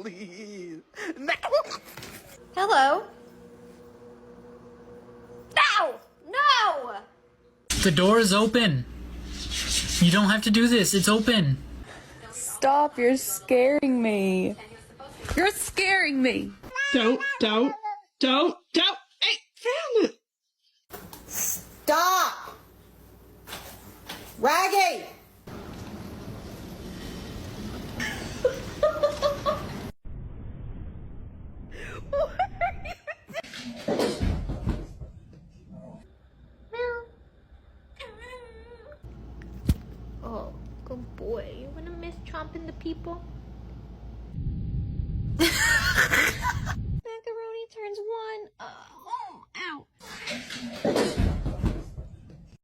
please. No. Hello? No! No! The door is open. You don't have to do this. It's open. Stop, you're scaring me. You're scaring me. Don't. Hey, found it. Stop! Raggy! Oh, good boy. You wanna miss chomping the people?